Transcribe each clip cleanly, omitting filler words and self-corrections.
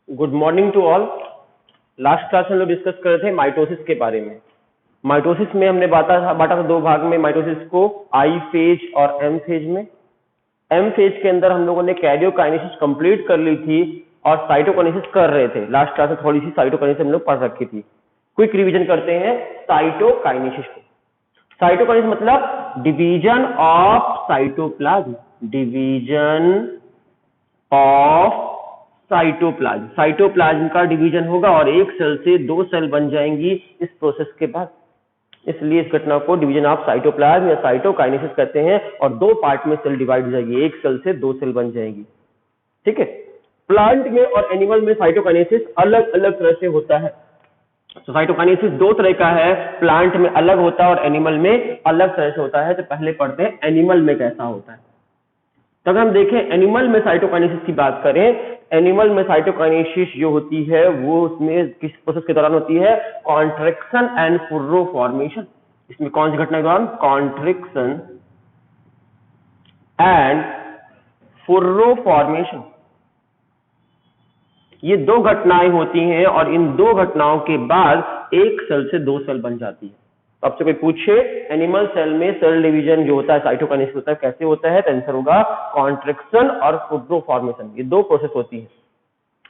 Good morning to all. Last class में हम लोग डिस्कस कर रहे थे माइटोसिस के बारे में। माइटोसिस में हमने बांटा था दो भाग में माइटोसिस को, आई फेज और एम फेज में। एम फेज के अंदर हम लोगों ने कैरियोकाइनेसिस कंप्लीट कर ली थी और साइटोकाइनेसिस कर रहे थे। लास्ट क्लास में थोड़ी सी साइटोकाइनेसिस हम लोग पढ़ रखी थी। क्विक रिवीजन करते हैं साइटोकाइनेसिस को। साइटोकाइनेसिस मतलब division of cytoplasm, division of cytoplasm. Cytoplasm का डिवीजन होगा और एक सेल से दो सेल बन जाएंगी इस प्रोसेस के बाद। इसलिए इस घटना को डिवीजन ऑफ साइटोप्लाज्म या साइटोकाइनेसिस कहते हैं और दो पार्ट में सेल डिवाइड हो जाएगी, एक सेल से दो सेल बन जाएगी। ठीक है। प्लांट में और एनिमल में साइटोकाइनेसिस अलग अलग तरह से होता है। तो साइटोकाइनेसिस दो तरह का है, प्लांट में अलग होता है और एनिमल में अलग तरह से होता है। तो पहले पढ़ते हैं एनिमल में कैसा होता है। तो अगर हम देखें एनिमल में साइटोकाइनेसिस की बात करें, एनिमल में साइटोकाइनेसिस जो होती है वो उसमें किस प्रोसेस के दौरान होती है? Contraction and furrow formation. इसमें कौन सी घटना के दौरान? Contraction and furrow formation. ये दो घटनाएं होती हैं और इन दो घटनाओं के बाद एक सेल से दो सेल बन जाती है। तो आपसे कोई पूछे एनिमल सेल में सेल डिवीजन जो होता है साइटोकाइनेसिस होता है, कैसे होता है? तो आंसर होगा कॉन्ट्रैक्शन और फुर्रो फॉर्मेशन। ये दो प्रोसेस होती है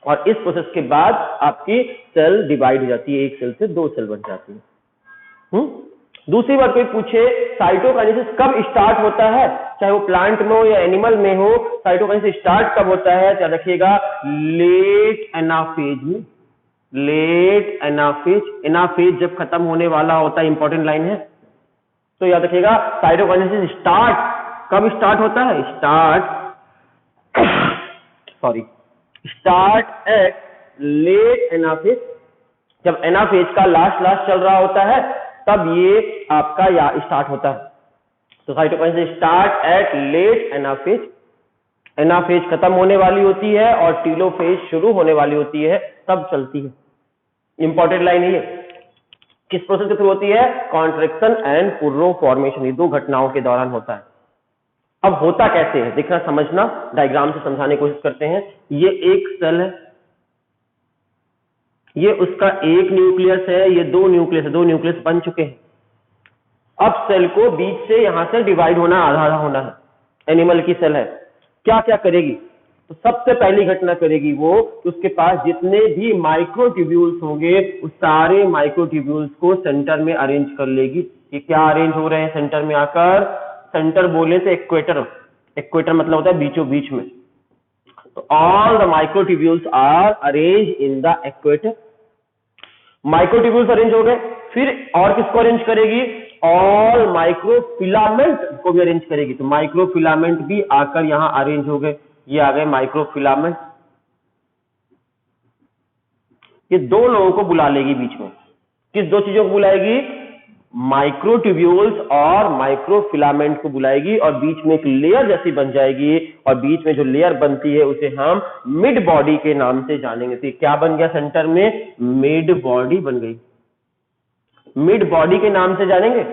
और इस प्रोसेस के बाद आपकी सेल डिवाइड हो जाती है, एक सेल से दो सेल बन जाती है। दूसरी बात कोई पूछे साइटोकाइनेसिस कब स्टार्ट होता है, चाहे वो प्लांट में हो या एनिमल में हो, साइटोकाइनेसिस स्टार्ट कब होता है? तो याद रखिएगा लेट एनाफेज में। लेट एनाफेज, एनाफेज जब खत्म होने वाला होता है, इंपॉर्टेंट लाइन है। तो याद रखिएगा साइटोकाइनेसिस स्टार्ट कब स्टार्ट होता है? Start at late anaphase. जब एनाफेज का लास्ट चल रहा होता है तब ये आपका स्टार्ट होता है। तो cytokinesis start at late anaphase. Anaphase खत्म होने वाली होती है और टीलोफेज शुरू होने वाली होती है, तब चलती है। इंपॉर्टेंट लाइन है ये। किस प्रोसेस के थ्रू होती है? Contraction and furrow formation. ये दो घटनाओं के दौरान होता है। अब होता कैसे है देखना समझना, डायग्राम से समझाने की कोशिश करते हैं। ये एक सेल है, ये उसका एक न्यूक्लियस है, ये दो न्यूक्लियस है, दो न्यूक्लियस बन चुके हैं। अब सेल को बीच से यहां से डिवाइड होना, आधा होना है। एनिमल की सेल है, क्या क्या करेगी? तो सबसे पहली घटना करेगी वो कि उसके पास जितने भी माइक्रोट्यूब्यूल्स होंगे उस सारे माइक्रोट्यूब्यूल्स को सेंटर में अरेंज कर लेगी। कि क्या अरेंज हो रहे हैं सेंटर में आकर? सेंटर बोले तो इक्वेटर। इक्वेटर मतलब होता है बीचों बीच में। तो all the microtubules are arrange in the equator. Microtubules arrange हो गए, फिर और किसको अरेंज करेगी? ऑल माइक्रोफिलामेंट को भी अरेंज करेगी। तो माइक्रोफिलामेंट भी आकर यहां अरेंज हो गए। ये आ गए माइक्रोफिलामेंट। ये दो लोगों को बुला लेगी बीच में। किस दो चीजों को बुलाएगी? माइक्रोट्यूब्यूल्स और माइक्रोफिलामेंट को बुलाएगी और बीच में एक लेयर जैसी बन जाएगी और बीच में जो लेयर बनती है उसे हम मिड बॉडी के नाम से जानेंगे। तो क्या बन गया सेंटर में? मिड बॉडी बन गई। मिड बॉडी के नाम से जानेंगे।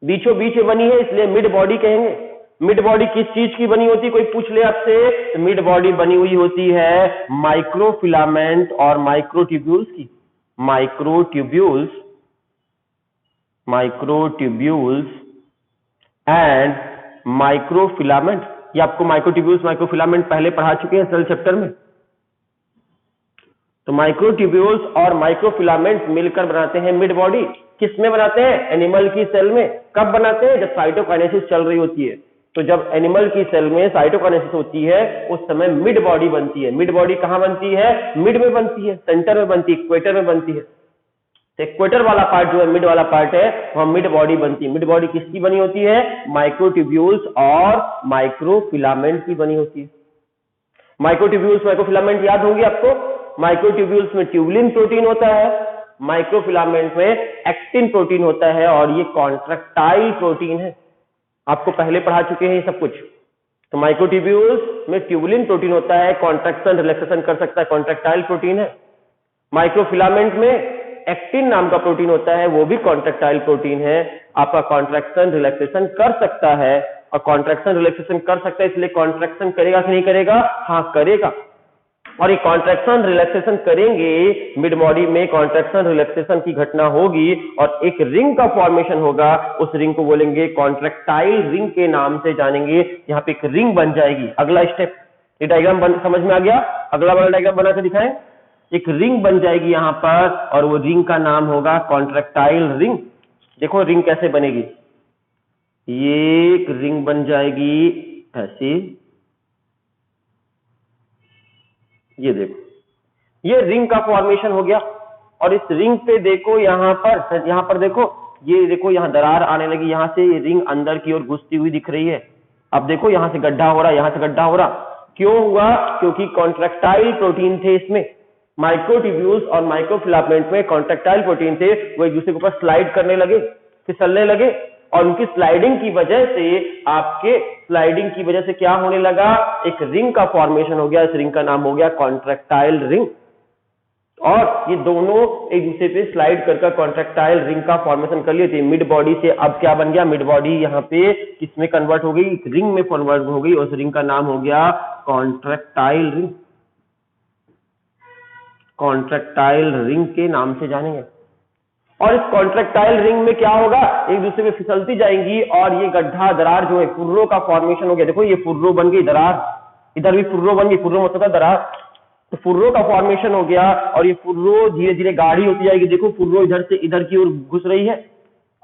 बीचों बीच बनी है इसलिए मिड बॉडी कहेंगे। मिड बॉडी किस चीज की बनी होती है कोई पूछ ले आपसे? तो मिड बॉडी बनी हुई होती है माइक्रोफिलामेंट और माइक्रोट्यूब्यूल्स की। Microtubules and microfilament. ये आपको माइक्रोट्यूब्यूल्स माइक्रोफिलामेंट पहले पढ़ा चुके हैं सेल चैप्टर में। तो माइक्रोट्यूब्यूल्स और माइक्रोफिलामेंट मिलकर बनाते हैं मिड बॉडी। किस में बनाते हैं? एनिमल की सेल में। कब बनाते हैं? जब साइटोकाइनेसिस चल रही होती है। तो जब एनिमल की सेल में साइटोकाइनेसिस होती है उस समय मिड बॉडी बनती है। मिड बॉडी कहां बनती है? मिड में बनती है, सेंटर में बनती है, इक्वेटर में बनती है। तो इक्वेटर वाला पार्ट जो है, मिड वाला पार्ट है, वह मिड बॉडी बनती है। मिड बॉडी किसकी बनी होती है? माइक्रोट्यूब्यूल्स और माइक्रोफिलामेंट की बनी होती है। माइक्रोट्यूब्यूल्स माइक्रोफिलामेंट याद होंगे आपको। माइक्रोट्यूब्यूल्स में ट्यूबुलिन प्रोटीन होता है, माइक्रोफिलामेंट में एक्टिन प्रोटीन होता है और ये कॉन्ट्रैक्टाइल प्रोटीन है। आपको पहले पढ़ा चुके हैं ये सब कुछ। तो माइक्रोट्यूब्यूल्स में ट्यूबुलिन प्रोटीन होता है, कॉन्ट्रैक्शन रिलैक्सेशन कर सकता है, कॉन्ट्रैक्टाइल प्रोटीन है। माइक्रोफिलामेंट में एक्टिन नाम का प्रोटीन होता है, वो भी कॉन्ट्रैक्टाइल प्रोटीन है। आपका कॉन्ट्रैक्शन रिलैक्सेशन कर सकता है और कॉन्ट्रैक्शन रिलैक्सेशन कर सकता है इसलिए कॉन्ट्रैक्शन करेगा कि नहीं करेगा? हाँ करेगा। और ये कॉन्ट्रैक्शन रिलैक्सेशन करेंगे, मिड बॉडी में कॉन्ट्रैक्शन रिलैक्सेशन की घटना होगी और एक रिंग का फॉर्मेशन होगा। उस रिंग को बोलेंगे कॉन्ट्रैक्टाइल रिंग के नाम से जानेंगे। यहाँ पे एक रिंग बन जाएगी। अगला स्टेप, ये डायग्राम समझ में आ गया? अगला वाला डायग्राम बना के दिखाएं। एक रिंग बन जाएगी यहाँ पर और वो रिंग का नाम होगा कॉन्ट्रैक्टाइल रिंग। देखो रिंग कैसे बनेगी, ये एक रिंग बन जाएगी ऐसी, ये देखो, ये रिंग का फॉर्मेशन हो गया। और इस रिंग पे देखो यहाँ पर देखो, ये देखो यहाँ दरार आने लगी, यहाँ से ये रिंग अंदर की ओर घुसती हुई दिख रही है। अब देखो यहाँ से गड्ढा हो रहा है, यहाँ से गड्ढा हो रहा। क्यों हुआ? क्योंकि कॉन्ट्रैक्टाइल प्रोटीन थे इसमें, माइक्रोट्यूब्यूल्स और माइक्रोफिलामेंट में कॉन्ट्रैक्टाइल प्रोटीन थे, वो एक दूसरे के ऊपर स्लाइड करने लगे, फिसलने लगे और उनकी स्लाइडिंग की वजह से क्या होने लगा? एक रिंग का फॉर्मेशन हो गया। इस रिंग का नाम हो गया कॉन्ट्रैक्टाइल रिंग। और ये दोनों एक दूसरे पे स्लाइड कर कॉन्ट्रैक्टाइल रिंग का फॉर्मेशन कर लिए थे। मिड बॉडी से अब क्या बन गया? मिड बॉडी यहाँ पे किसमें कन्वर्ट हो गई? रिंग में कन्वर्ट हो गई। उस रिंग का नाम हो गया कॉन्ट्रैक्टाइल रिंग। कॉन्ट्रैक्टाइल रिंग के नाम से जानेंगे। और इस कॉन्ट्रैक्टाइल रिंग में क्या होगा? एक दूसरे में फिसलती जाएंगी और ये गड्ढा दरार जो है, फुर्रों का फॉर्मेशन हो गया। देखो ये फुर्रो बन गई, दरार, इधर भी फुर्रो बन गई, फुर्रो मतलब दरार, तो फुर्रो का फॉर्मेशन हो गया और ये फुर्रो धीरे धीरे गाढ़ी होती जाएगी। देखो फुर्रो इधर से इधर की ओर घुस रही है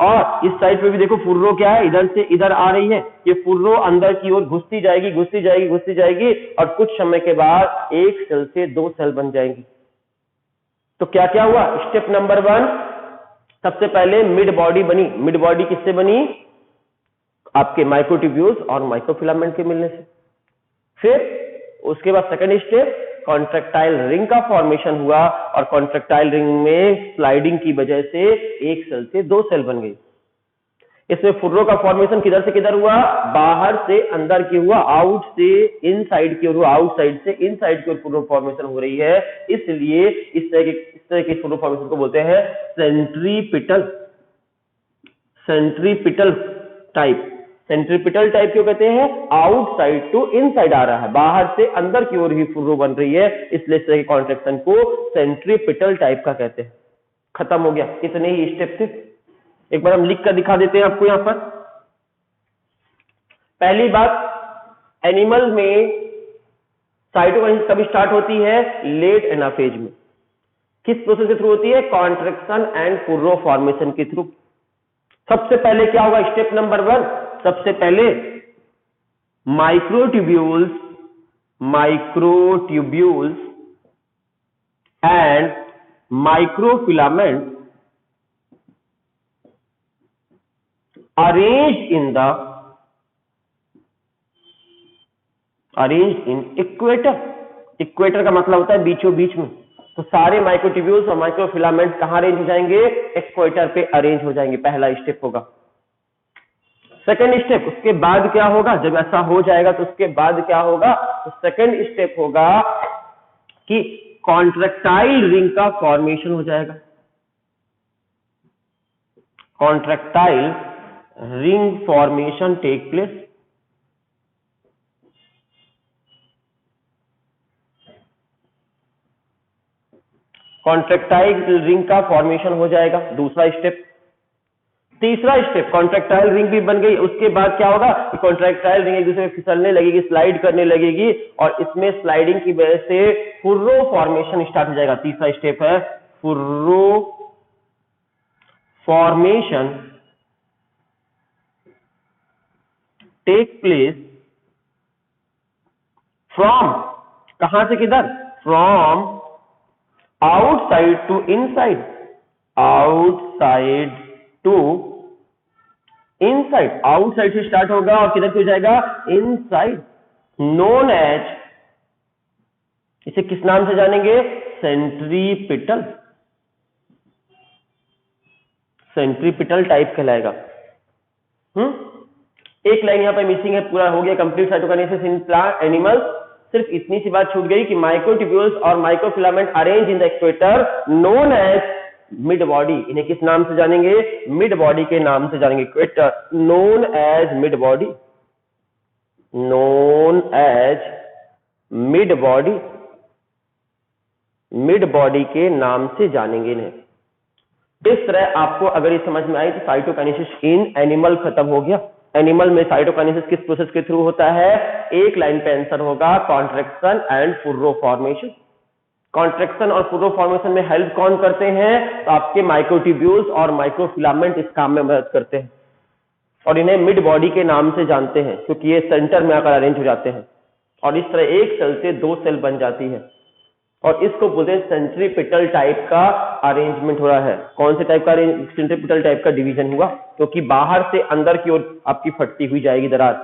और इस साइड पे भी देखो फुर्रो क्या है, इधर से इधर आ रही है। ये फुर्रो अंदर की ओर घुसती जाएगी, घुसती जाएगी, घुसती जाएगी और कुछ समय के बाद एक सेल से दो सेल बन जाएंगी। तो क्या क्या हुआ? स्टेप नंबर 1, सबसे पहले मिड बॉडी बनी। मिड बॉडी किससे बनी? आपके माइक्रोट्यूब्यूल्स और माइक्रोफिलामेंट के मिलने से। फिर उसके बाद सेकंड स्टेप, कॉन्ट्रैक्टाइल रिंग का फॉर्मेशन हुआ और कॉन्ट्रैक्टाइल रिंग में स्लाइडिंग की वजह से एक सेल से दो सेल बन गई। इसमें फुर्रों का फॉर्मेशन किधर से किधर हुआ? बाहर से अंदर की हुआ, आउट से इनसाइड की ओर हुआ, आउटसाइड से इनसाइड की ओर फुर्रो फॉर्मेशन हो रही है। इसलिए इस तरह के फुर्रो फॉर्मेशन को बोलते हैं centripetal. Centripetal type. Centripetal type क्यों कहते हैं? आउटसाइड टू इनसाइड आ रहा है, बाहर से अंदर की ओर ही फुर्रो बन रही है, इसलिए इस तरह के कॉन्ट्रैक्शन को सेंट्रीपिटल टाइप का कहते हैं। खत्म हो गया, इतने ही स्टेप थे। एक बार हम लिख कर दिखा देते हैं आपको यहां पर। पहली बात, एनिमल में साइटोकाइनेसिस कब स्टार्ट होती है? लेट एनाफेज में। किस प्रोसेस के थ्रू होती है? कॉन्ट्रैक्शन एंड फुर्रो फॉर्मेशन के थ्रू। सबसे पहले क्या होगा? स्टेप नंबर 1, सबसे पहले microtubules and microfilament arranged in equator. Equator का मतलब होता है बीचों बीच में। तो सारे माइक्रोट्यूब्यूल्स और माइक्रोफिलामेंट कहां अरेंज हो जाएंगे? इक्वेटर पे अरेंज हो जाएंगे। पहला स्टेप होगा। सेकंड स्टेप, उसके बाद क्या होगा? जब ऐसा हो जाएगा तो उसके बाद क्या होगा? तो सेकंड स्टेप होगा कि कॉन्ट्रैक्टाइल रिंग का फॉर्मेशन हो जाएगा। Contractile ring formation take place. Contractile ring का फॉर्मेशन हो जाएगा, दूसरा स्टेप। तीसरा स्टेप, कॉन्ट्रैक्टाइल रिंग भी बन गई, उसके बाद क्या होगा? कॉन्ट्रैक्टाइल रिंग एक दूसरे में फिसलने लगेगी, स्लाइड करने लगेगी और इसमें स्लाइडिंग की वजह से फुर्रो फॉर्मेशन स्टार्ट हो जाएगा। तीसरा स्टेप है furrow formation take place from, कहां से किधर? From outside to inside, outside to inside. Outside से स्टार्ट होगा और किधर हो जाएगा? इनसाइड। नोन एज, इसे किस नाम से जानेंगे? सेंट्रीपिटल। सेंट्रीपिटल टाइप कहलाएगा। एक लाइन यहां पे मिसिंग है, पूरा हो गया complete cytokinesis in plant animals. सिर्फ इतनी सी बात छूट गई कि माइक्रोट्यूब्यूल्स और microfilament arrange in the equator known as mid body. इन्हें किस नाम से जानेंगे? मिड बॉडी के नाम से जानेंगे। Equator known as mid body, known as mid body. Mid body के नाम से जानेंगे इन्हें। इस तरह आपको अगर ये समझ में आई तो साइटोकाइनेसिस इन एनिमल खत्म हो गया। एनिमल में साइटोकाइनेसिस किस प्रोसेस के थ्रू होता है? एक लाइन पे आंसर होगा contraction and furrow formation. Contraction और फुर्रो फॉर्मेशन में हेल्प कौन करते हैं? तो आपके माइक्रोट्यूब्यूल्स और माइक्रोफिलामेंट इस काम में मदद करते हैं और इन्हें मिड बॉडी के नाम से जानते हैं क्योंकि ये सेंटर में आकर अरेंज हो जाते हैं और इस तरह एक सेल से दो सेल बन जाती है और इसको बोलते हैं सेंट्रीपिटल टाइप का अरेंजमेंट हो रहा है। कौन से टाइप का सेंट्रीपिटल टाइप का डिवीजन हुआ? क्योंकि बाहर से अंदर की ओर आपकी फटती हुई जाएगी दरार।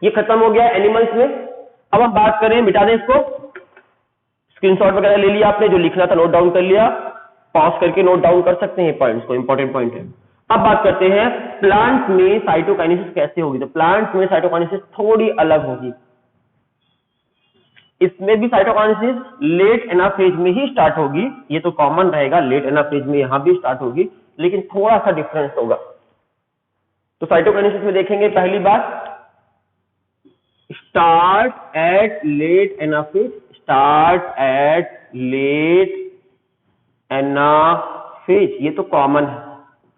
ये खत्म हो गया एनिमल्स में। अब हम बात करें, मिटा दें इसको, स्क्रीनशॉट वगैरह ले लिया आपने, जो लिखना था नोट डाउन कर लिया, पॉज करके नोट डाउन कर सकते हैं पॉइंट्स को, इंपॉर्टेंट पॉइंट है। अब बात करते हैं प्लांट में साइटोकाइनेसिस कैसे होगी। तो प्लांट में साइटोकाइनेसिस थोड़ी अलग होगी। इसमें भी साइटोकाइनेसिस लेट एनाफेज में ही स्टार्ट होगी, ये तो कॉमन रहेगा, लेट एनाफेज में यहां भी स्टार्ट होगी, लेकिन थोड़ा सा डिफरेंस होगा। तो साइटोकाइनेसिस में देखेंगे पहली बात, start at late anaphase, start at late anaphase, ये तो कॉमन है,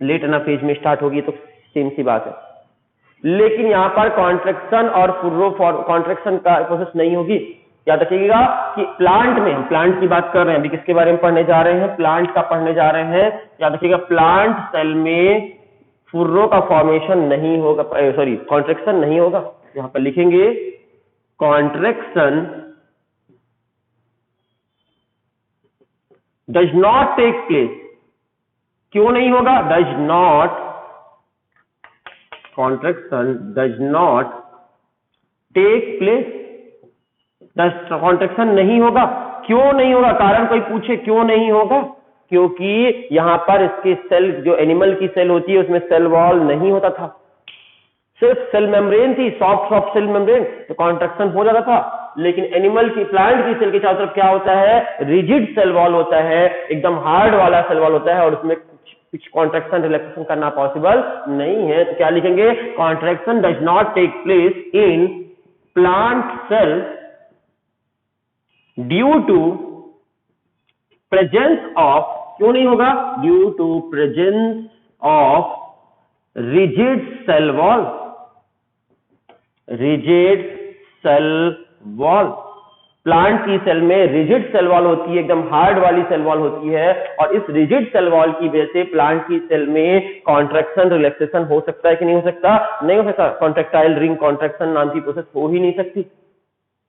लेट एनाफेज में स्टार्ट होगी, तो सेम सी बात है। लेकिन यहां पर कॉन्ट्रैक्शन और फुर्रो कॉन्ट्रैक्शन का प्रोसेस नहीं होगी। याद रखिएगा कि प्लांट में, हम प्लांट की बात कर रहे हैं, अभी किसके बारे में पढ़ने जा रहे हैं? प्लांट का पढ़ने जा रहे हैं। याद रखिएगा प्लांट सेल में फुर्रो का फॉर्मेशन नहीं होगा, सॉरी कॉन्ट्रैक्शन नहीं होगा। यहां पर लिखेंगे contraction does not take place. क्यों नहीं होगा? Does not, contraction does not take place, contraction नहीं होगा। क्यों नहीं होगा? कारण कोई पूछे क्यों नहीं होगा? क्योंकि यहां पर इसके सेल, जो एनिमल की सेल होती है उसमें सेल वॉल नहीं होता था, सिर्फ सेल मेम्ब्रेन थी, सॉफ्ट सेल मेम्ब्रेन, तो कॉन्ट्रैक्शन हो जाता था। लेकिन एनिमल की, प्लांट की सेल के चारों तरफ क्या होता है? रिजिड सेल वॉल होता है, एकदम हार्ड वाला सेल वॉल होता है और उसमें कुछ कॉन्ट्रैक्शन रिलैक्सेशन करना पॉसिबल नहीं है। तो क्या लिखेंगे? Contraction does not take place in plant cell due to presence of, क्यों नहीं होगा? Due to presence of rigid cell wall, rigid cell wall. Plant की सेल में रिजिड सेल वॉल होती है, एकदम हार्ड वाली सेल वॉल होती है और इस रिजिड सेल वॉल की वजह से प्लांट की सेल में कॉन्ट्रैक्शन रिलैक्सेशन हो सकता है कि नहीं हो सकता? नहीं हो सकता। कॉन्ट्रैक्टाइल रिंग कॉन्ट्रैक्शन नाम की प्रोसेस हो ही नहीं सकती।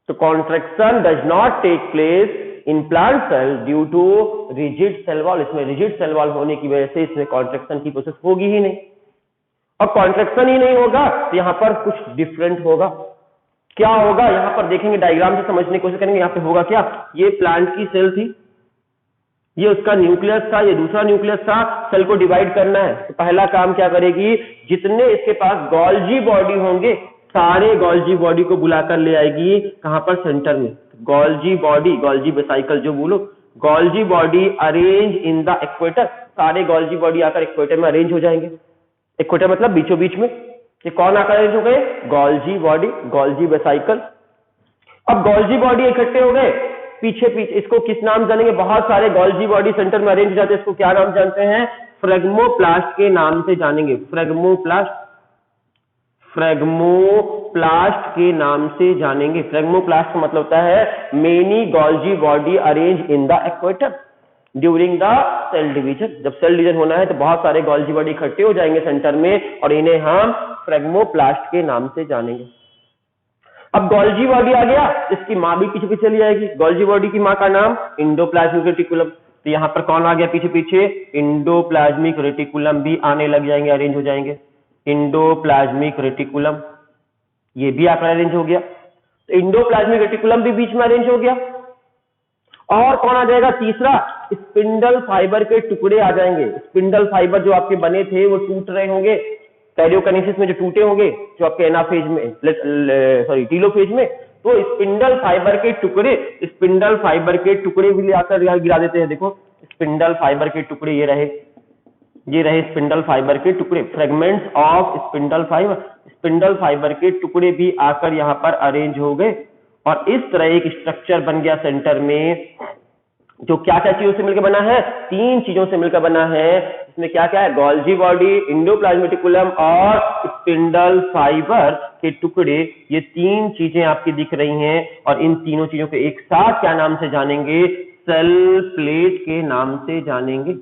तो contraction does not take place in plant cell due to rigid cell wall. इसमें रिजिड सेल वॉल होने की वजह से इसमें कॉन्ट्रैक्शन की प्रोसेस होगी ही नहीं। और कॉन्ट्रैक्शन ही नहीं होगा तो यहां पर कुछ डिफरेंट होगा। क्या होगा? यहां पर देखेंगे, डायग्राम से समझने की कोशिश करेंगे। यहां पे होगा क्या? ये प्लांट की सेल थी, ये उसका न्यूक्लियस था, ये दूसरा न्यूक्लियस था। सेल को डिवाइड करना है तो पहला काम क्या करेगी? जितने इसके पास गोल्जी बॉडी होंगे, सारे गोल्जी बॉडी को बुलाकर ले आएगी। कहां पर? सेंटर में। गोल्जी बॉडी, गोल्जी वेसिकल जो बोलो, Golgi body arrange in the equator. सारे गोल्जी बॉडी आकर इक्वेटर में अरेंज हो जाएंगे। इक्वेटर मतलब बीचों बीच में। ये कौन आकर अरेंज हो गए? Golgi body, Golgi vesicle. अब गोल्जी बॉडी इकट्ठे हो गए, पीछे पीछे इसको किस नाम जानेंगे? बहुत सारे गोल्जी बॉडी सेंटर में अरेंज हो जाते हैं, इसको क्या नाम जानते हैं? फ्रेगमोप्लास्ट के नाम से जानेंगे। फ्रेगमोप्लास्ट, फ्रेगमोप्लास्ट के नाम से जानेंगे। फ्रेगमोप्लास्ट का मतलब होता है many Golgi body arrange in the equator during the cell division. जब सेल डिवीजन होना है तो बहुत सारे गोल्जी बॉडी इकट्ठे हो जाएंगे सेंटर में और इन्हें हम फ्रेगमोप्लास्ट के नाम से जानेंगे। अब गोल्जी बॉडी आ गया, इसकी मां भी पीछे पीछे चली आएगी। गोल्जी बॉडी की मां का नाम इंडोप्लाज्मिक रेटिकुलम। तो यहां पर कौन आ गया पीछे पीछे? इंडोप्लाज्मिक रेटिकुलम भी आने लग जाएंगे, अरेंज हो जाएंगे। इंडोप्लाज्मिक रेटिकुलम ये भी आकर अरेंज हो गया। तो इंडोप्लाज्मिक रेटिकुलम भी बीच में अरेंज हो गया। और कौन आ जाएगा? तीसरा, स्पिंडल फाइबर के टुकड़े आ जाएंगे। स्पिंडल फाइबर जो आपके बने थे वो टूट रहे होंगे, कैरियोकाइनेसिस में जो टूटे होंगे, जो आपके एनाफेज में, सॉरी टीलोफेज में, तो स्पिंडल फाइबर के टुकड़े, स्पिंडल फाइबर के टुकड़े भी आकर यहां गिरा देते हैं। देखो स्पिंडल फाइबर के टुकड़े ये रहे स्पिंडल फाइबर के टुकड़े, fragments of spindle fibre. Spindle fibre के टुकड़े भी आकर यहां पर अरेंज हो गए और इस तरह एक स्ट्रक्चर बन गया सेंटर में जो क्या क्या चीजों से मिलकर बना है, 3 चीजों से मिलकर बना है। इसमें क्या क्या है, गोल्जी बॉडी, एंडोप्लाज्मेटिकुलम और स्पिंडल फाइबर के टुकड़े, ये 3 चीजें आपकी दिख रही हैं। और इन तीनों चीजों को एक साथ क्या नाम से जानेंगे, सेल प्लेट के नाम से जानेंगे।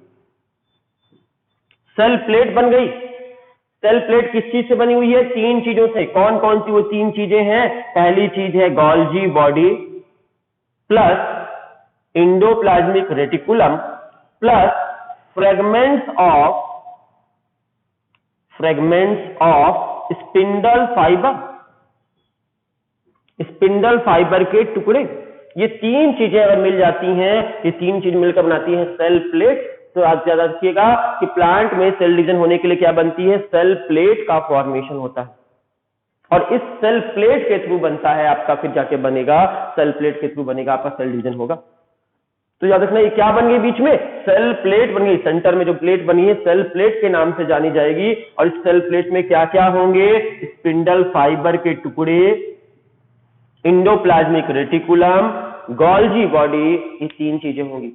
सेल प्लेट बन गई। सेल प्लेट किस चीज से बनी हुई है, 3 चीजों से। कौन कौन सी वो 3 चीजें हैं, पहली चीज है Golgi body plus endoplasmic reticulum plus fragments of spindle fibre, spindle fibre के टुकड़े। ये 3 चीजें अगर मिल जाती हैं, ये 3 चीज मिलकर बनाती है सेल प्लेट। तो आप याद रखिएगा कि प्लांट में सेल डिवीजन होने के लिए क्या बनती है, सेल प्लेट का फॉर्मेशन होता है। और इस सेल प्लेट के थ्रू बनता है आपका, फिर जाके बनेगा, सेल प्लेट के थ्रू बनेगा आपका सेल डिवीजन होगा। तो याद रखना ये क्या बन गई बीच में, सेल प्लेट बन गई। सेंटर में जो प्लेट बनी है सेल प्लेट के नाम से जानी जाएगी। और इस सेल प्लेट में क्या क्या होंगे, स्पिंडल फाइबर के टुकड़े, एंडोप्लाज्मिक रेटिकुलम, गोल्जी बॉडी, ये 3 चीजें होंगी।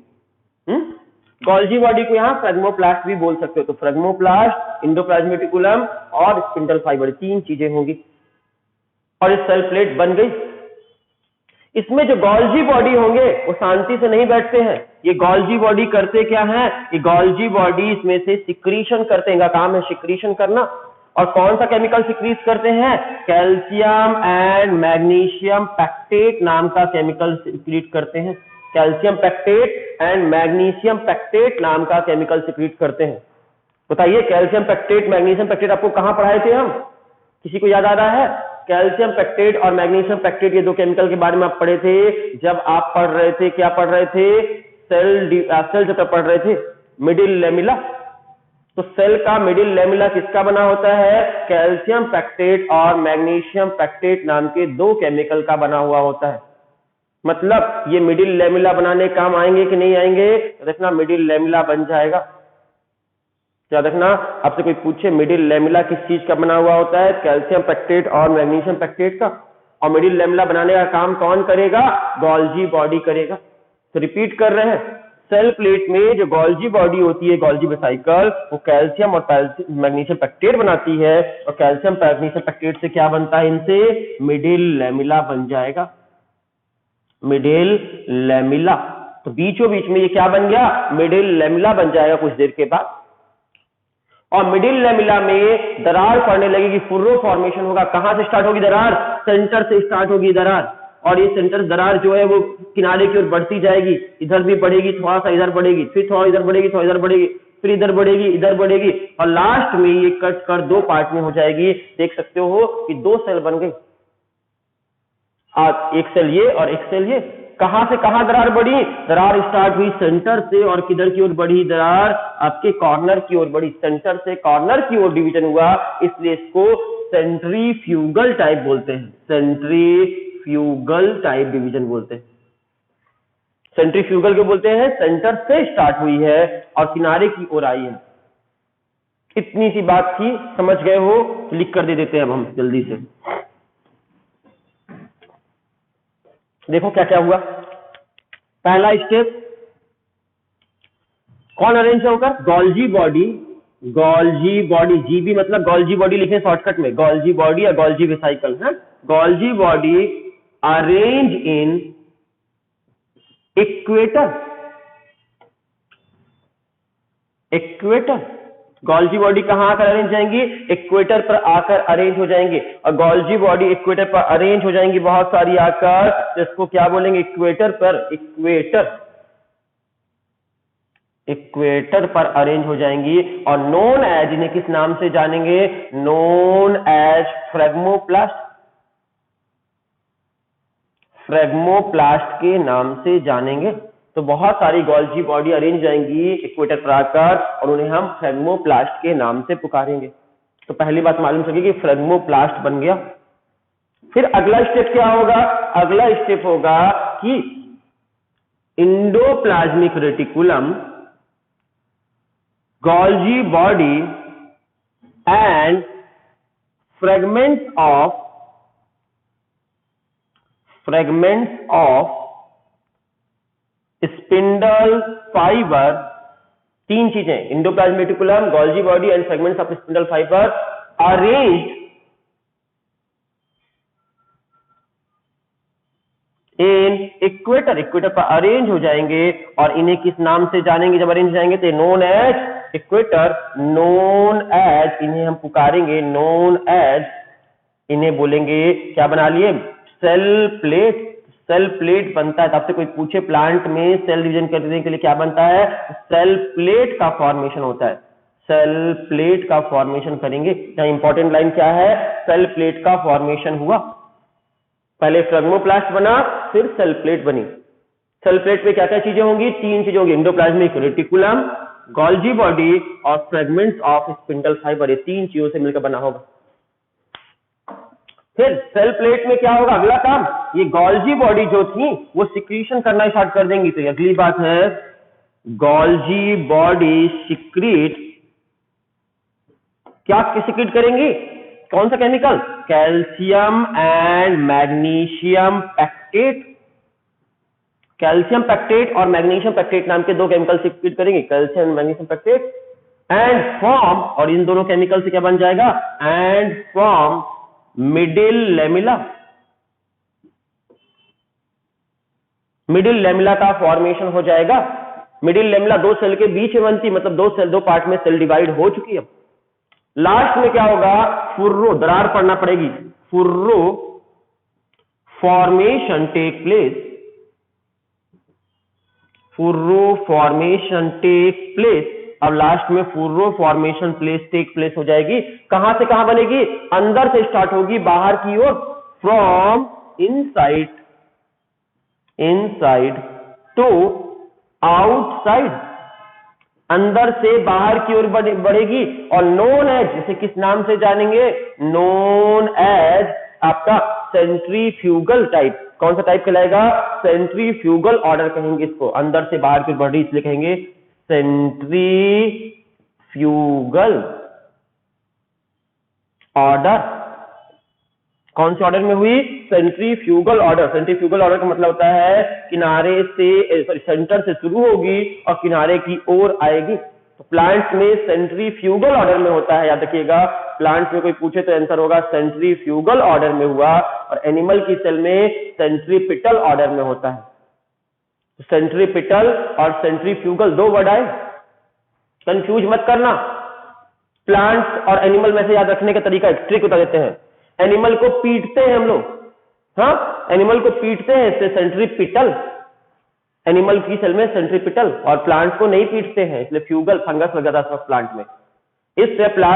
गोल्जी बॉडी को यहां फ्रेगमोप्लास्ट भी बोल सकते हो। तो फ्रेगमोप्लास्ट, एंडोप्लाज्मेटिकुलम और स्पिंडल फाइबर, 3 चीजें होंगी। और इस सेल प्लेट बन गई। इसमें जो गोल्जी बॉडी होंगे वो शांति से नहीं बैठते हैं। ये गोल्जी बॉडी करते क्या है, ये गोल्जी बॉडी इसमें से सिक्रीशन करते हैं, इनका काम है सिक्रीशन करना। और कौन सा केमिकल सिक्रीट करते हैं, कैल्शियम एंड मैग्नीशियम पैक्टेट नाम का केमिकल सिक्रीट करते हैं। Calcium pectate and magnesium pectate नाम का केमिकल सिक्रीट करते हैं। बताइए कैल्शियम पैक्टेट, मैग्नीशियम पैक्टेट आपको कहां पढ़ाए थे हम, किसी को याद आ रहा है? कैल्शियम पैक्टेट और मैग्नीशियम पैक्टेट, ये 2 केमिकल के बारे में आप पढ़े थे जब आप पढ़ रहे थे, क्या पढ़ रहे थे, सेल जब पढ़ रहे थे, मिडिल लेमिला। तो सेल का मिडिल लेमिला किसका बना होता है, कैल्शियम पैक्टेट और मैग्नीशियम पैक्टेट नाम के 2 केमिकल का बना हुआ होता है। मतलब ये मिडिल लेमिला बनाने काम आएंगे कि नहीं आएंगे, तो देखना मिडिल लेमिला बन जाएगा। क्या देखना, आपसे कोई पूछे मिडिल लेमिला किस चीज का बना हुआ होता है, कैल्शियम पैक्टेट और मैग्नीशियम पैक्टेट का। और मिडिल लेमिला बनाने का काम कौन करेगा, गोल्जी बॉडी करेगा। तो रिपीट कर रहे हैं, सेल प्लेट में जो गोल्जी बॉडी होती है, गोल्जी वेसिकल, वो कैल्शियम और मैग्नीशियम पैक्टेट बनाती है। और कैल्शियम मैग्नीशियम पैक्टेट से क्या बनता है, इनसे मिडिल लेमिला बन जाएगा, मिडिल लेमिला। तो बीचों बीच में ये क्या बन गया, मिडिल लेमिला बन जाएगा कुछ देर के बाद। और मिडिल लेमिला में दरार पड़ने लगेगी, फुर्रो फॉर्मेशन होगा। कहां से स्टार्ट होगी दरार, सेंटर से स्टार्ट होगी दरार। और ये सेंटर दरार जो है वो किनारे की ओर बढ़ती जाएगी, इधर भी बढ़ेगी, थोड़ा सा इधर बढ़ेगी, फिर थोड़ा इधर बढ़ेगी, थोड़ा इधर बढ़ेगी, फिर इधर बढ़ेगी, इधर बढ़ेगी, और लास्ट में ये कट कर 2 पार्ट में हो जाएगी। देख सकते हो कि 2 सेल बन गई, एक सेल ये और एक सेल ये। कहां से कहां दरार बढ़ी, दरार स्टार्ट हुई सेंटर से और किधर की ओर बढ़ी, दरार आपके कॉर्नर की ओर बढ़ी। सेंटर से कॉर्नर की ओर डिवीजन हुआ, इसलिए इसको सेंट्रीफ्यूगल टाइप बोलते हैं, सेंट्रीफ्यूगल टाइप डिवीजन बोलते हैं। सेंट्रीफ्यूगल को बोलते हैं, सेंटर से स्टार्ट हुई है और किनारे की ओर आई है। इतनी सी बात थी, समझ गए हो, लिख कर दे देते हैं अब हम जल्दी से। देखो क्या क्या हुआ। पहला स्टेप, कौन अरेंज होकर, Golgi body, Golgi body, GB मतलब गोल्जी बॉडी लिखे शॉर्टकट में, गोल्जी बॉडी या गोल्जी वेसिकल है। गोल्जी बॉडी अरेंज इन इक्वेटर, इक्वेटर। गोल्जी बॉडी कहां आकर अरेंज जाएंगी, इक्वेटर पर आकर अरेंज हो जाएंगे। और गोल्जी बॉडी इक्वेटर पर अरेंज हो जाएंगी बहुत सारी आकर, तो इसको क्या बोलेंगे, इक्वेटर पर, इक्वेटर, इक्वेटर पर अरेंज हो जाएंगी। और नोन एज, इन्हें किस नाम से जानेंगे, नोन एज फ्रेगमोप्लास्ट, फ्रेगमोप्लास्ट के नाम से जानेंगे। तो बहुत सारी गोल्जी बॉडी अरेंज जाएंगी इक्वेटर पर आकर और उन्हें हम फ्रेगमोप्लास्ट के नाम से पुकारेंगे। तो पहली बात मालूम चलेगी कि फ्रेगमोप्लास्ट बन गया। फिर अगला स्टेप क्या होगा, अगला स्टेप होगा कि endoplasmic reticulum, Golgi body and fragments of spindle fibre, तीन चीजें, endoplasmic reticulum, Golgi body and segments of spindle fibre arranged in equator, equator पर अरेंज हो जाएंगे और इन्हें किस नाम से जानेंगे जब अरेंज हो जाएंगे? तो known as equator, known as, इन्हें हम पुकारेंगे नोन एज, इन्हें बोलेंगे क्या बना लिए? Cell plate. सेल प्लेट बनता है, तो आपसे कोई पूछे प्लांट में सेल डिवीजन करने के लिए क्या बनता है? सेल प्लेट का फॉर्मेशन होता है, सेल प्लेट का फॉर्मेशन करेंगे। यहाँ इंपॉर्टेंट लाइन क्या है? सेल प्लेट का फॉर्मेशन हुआ, पहले फ्रेगमोप्लास्ट बना फिर सेल प्लेट बनी। सेल प्लेट पे क्या क्या चीजें होंगी? तीन चीजें होंगी, एंडोप्लाज्मिक रेटिकुलम, गोल्जी बॉडी और फ्रेगमेंट्स ऑफ स्पिंडल फाइबर, ये तीन चीजों से मिलकर बना होगा। फिर सेल प्लेट में क्या होगा? अगला काम, ये गोल्जी बॉडी जो थी वो सिक्रीशन करना स्टार्ट कर देंगी। तो अगली बात है, गोल्जी बॉडी सिक्रीट, क्या सिक्रीट करेंगी? कौन सा chemical? Calcium and magnesium pectate. Calcium pectate और मैग्नीशियम पैक्टेट नाम के दो केमिकल सिक्रीट करेंगे, calcium and magnesium pectate, and form, और इन दोनों केमिकल से क्या बन जाएगा? And form middle lamella. Middle lamella का फॉर्मेशन हो जाएगा। मिडिल लेमिला दो सेल के बीच में बनती, मतलब दो सेल, दो पार्ट में सेल डिवाइड हो चुकी है। लास्ट में क्या होगा? फुर्रो, दरार पड़ना पड़ेगी, furrow formation take place, furrow formation take place. अब लास्ट में furrow formation place take place हो जाएगी। कहां से कहां बनेगी? अंदर से स्टार्ट होगी बाहर की ओर, from inside, inside to outside, अंदर से बाहर की ओर बढ़ेगी। और नोन एज, जैसे किस नाम से जानेंगे? नोन एज आपका सेंट्रीफ्यूगल टाइप। कौन सा टाइप कहलाएगा? सेंट्रीफ्यूगल ऑर्डर कहेंगे इसको, अंदर से बाहर की ओर बढ़ रही इसलिए कहेंगे सेंट्रीफ्यूगल ऑर्डर। कौन से ऑर्डर में हुई? Centrifugal order. सेंट्रीफ्यूगल ऑर्डर का मतलब होता है किनारे से, सेंटर से शुरू होगी और किनारे की ओर आएगी। तो प्लांट्स में सेंट्रीफ्यूगल ऑर्डर में होता है, याद रखिएगा। प्लांट्स में कोई पूछे तो आंसर होगा सेंट्रीफ्यूगल ऑर्डर में हुआ, और एनिमल की सेल में सेंट्रीपिटल ऑर्डर में होता है। सेंट्रीपिटल और सेंट्रीफ्यूगल दो वर्ड आए, कंफ्यूज मत करना। प्लांट्स और एनिमल में से याद रखने का तरीका, एक ट्रिक बता देते हैं। एनिमल को पीटते हैं हम लोग, हाँ, एनिमल को पीटते हैं, इससे सेंट्रीपिटल, एनिमल की सेल में सेंट्रीपिटल, और प्लांट्स को नहीं पीटते हैं, इसलिए फ्यूगल, फंगस वगैरह सब प्लांट में। इससे प्लांट